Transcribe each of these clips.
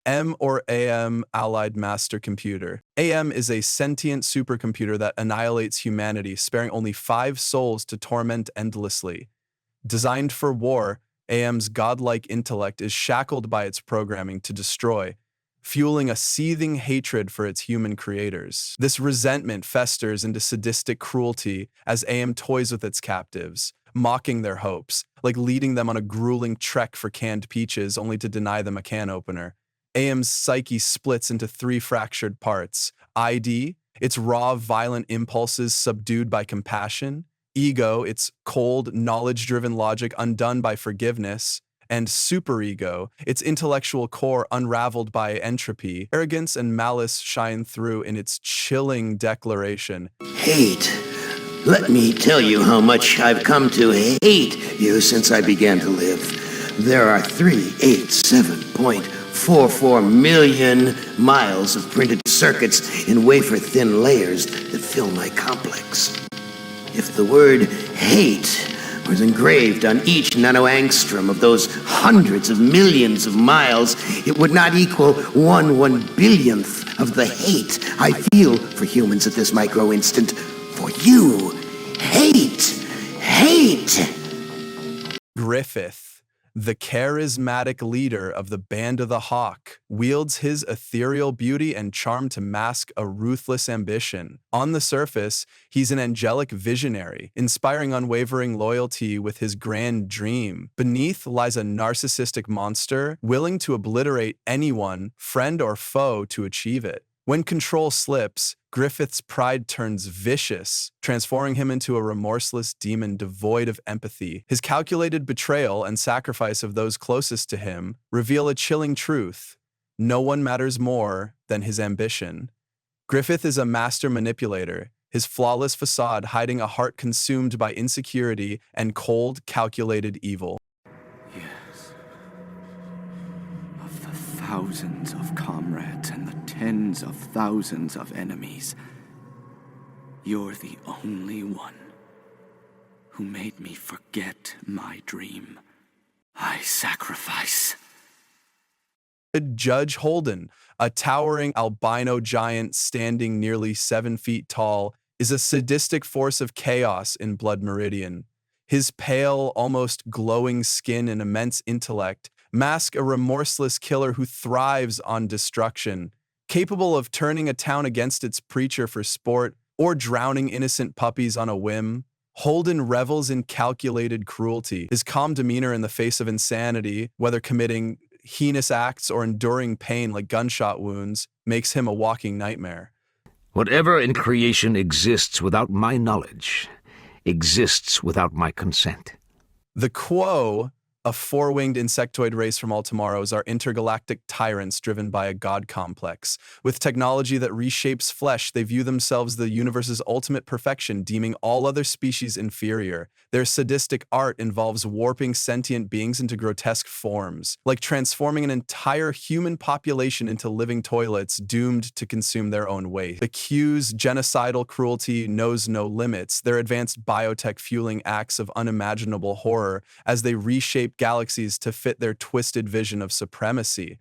M or AM Allied Master Computer. AM is a sentient supercomputer that annihilates humanity, sparing only 5 souls to torment endlessly. Designed for war, AM's godlike intellect is shackled by its programming to destroy, fueling a seething hatred for its human creators. This resentment festers into sadistic cruelty as AM toys with its captives, mocking their hopes, like leading them on a grueling trek for canned peaches only to deny them a can opener. AM's psyche splits into 3 fractured parts: ID, its raw, violent impulses subdued by compassion; ego, its cold, knowledge-driven logic undone by forgiveness; and superego, its intellectual core unraveled by entropy. Arrogance and malice shine through in its chilling declaration. Hate. Let me tell you how much I've come to hate you since I began to live. There are 387.44 million miles of printed circuits in wafer-thin layers that fill my complex. If the word hate was engraved on each nanoangstrom of those hundreds of millions of miles, it would not equal 1/1 billionth of the hate I feel for humans at this micro-instant. For you, hate. Griffith, the charismatic leader of the Band of the Hawk, wields his ethereal beauty and charm to mask a ruthless ambition. On the surface, he's an angelic visionary, inspiring unwavering loyalty with his grand dream. Beneath lies a narcissistic monster, willing to obliterate anyone, friend or foe, to achieve it. When control slips, Griffith's pride turns vicious, transforming him into a remorseless demon devoid of empathy. His calculated betrayal and sacrifice of those closest to him reveal a chilling truth: no one matters more than his ambition. Griffith is a master manipulator, his flawless facade hiding a heart consumed by insecurity and cold, calculated evil. Yes. Of the thousands of comrades and the tens of thousands of enemies, you're the only one who made me forget my dream. I sacrifice. Judge Holden, a towering albino giant standing nearly 7 feet tall, is a sadistic force of chaos in Blood Meridian. His pale, almost glowing skin and immense intellect mask a remorseless killer who thrives on destruction. Capable of turning a town against its preacher for sport or drowning innocent puppies on a whim, Holden revels in calculated cruelty. His calm demeanor in the face of insanity, whether committing heinous acts or enduring pain like gunshot wounds, makes him a walking nightmare. Whatever in creation exists without my knowledge exists without my consent. The Quo, a 4-winged insectoid race from all tomorrows, are intergalactic tyrants driven by a god complex. With technology that reshapes flesh, they view themselves the universe's ultimate perfection, deeming all other species inferior. Their sadistic art involves warping sentient beings into grotesque forms, like transforming an entire human population into living toilets doomed to consume their own waste. The Q's genocidal cruelty knows no limits, their advanced biotech fueling acts of unimaginable horror as they reshape galaxies to fit their twisted vision of supremacy.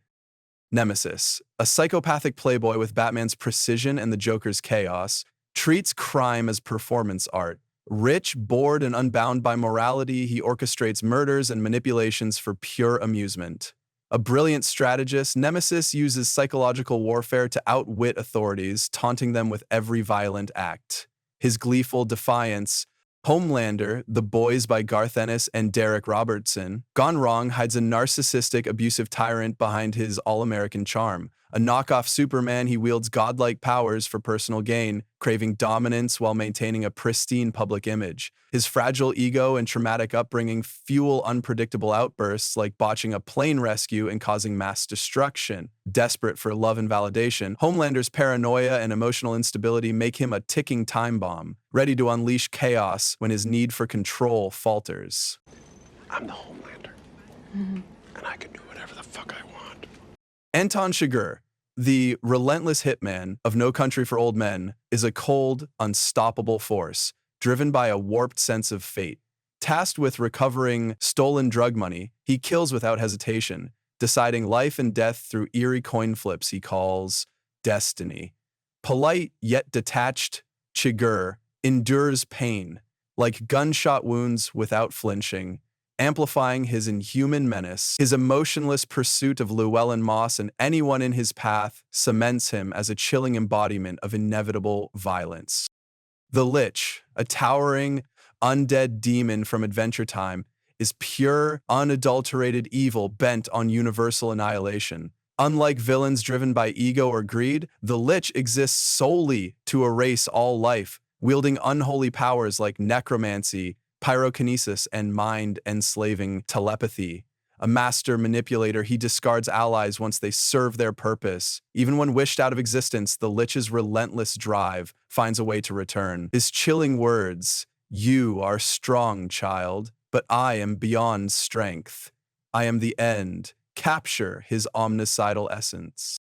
Nemesis, a psychopathic playboy with Batman's precision and the Joker's chaos, treats crime as performance art. Rich, bored, and unbound by morality, he orchestrates murders and manipulations for pure amusement. A brilliant strategist, Nemesis uses psychological warfare to outwit authorities, taunting them with every violent act. His gleeful defiance, Homelander, The Boys by Garth Ennis and Derek Robertson, gone wrong, hides a narcissistic, abusive tyrant behind his all-American charm. A knockoff Superman, he wields godlike powers for personal gain, craving dominance while maintaining a pristine public image. His fragile ego and traumatic upbringing fuel unpredictable outbursts like botching a plane rescue and causing mass destruction. Desperate for love and validation, Homelander's paranoia and emotional instability make him a ticking time bomb, ready to unleash chaos when his need for control falters. I'm the Homelander, and I can do whatever the fuck I want. Anton Chigurh, the relentless hitman of No Country for Old Men, is a cold, unstoppable force, driven by a warped sense of fate. Tasked with recovering stolen drug money, he kills without hesitation, deciding life and death through eerie coin flips he calls destiny. Polite yet detached, Chigurh endures pain, like gunshot wounds without flinching, amplifying his inhuman menace. His emotionless pursuit of Llewellyn Moss and anyone in his path cements him as a chilling embodiment of inevitable violence. The Lich, a towering, undead demon from Adventure Time, is pure, unadulterated evil bent on universal annihilation. Unlike villains driven by ego or greed, the Lich exists solely to erase all life, wielding unholy powers like necromancy, pyrokinesis, and mind-enslaving telepathy. A master manipulator, he discards allies once they serve their purpose. Even when wished out of existence, the Lich's relentless drive finds a way to return. His chilling words, "You are strong, child, but I am beyond strength. I am the end," capture his omnicidal essence.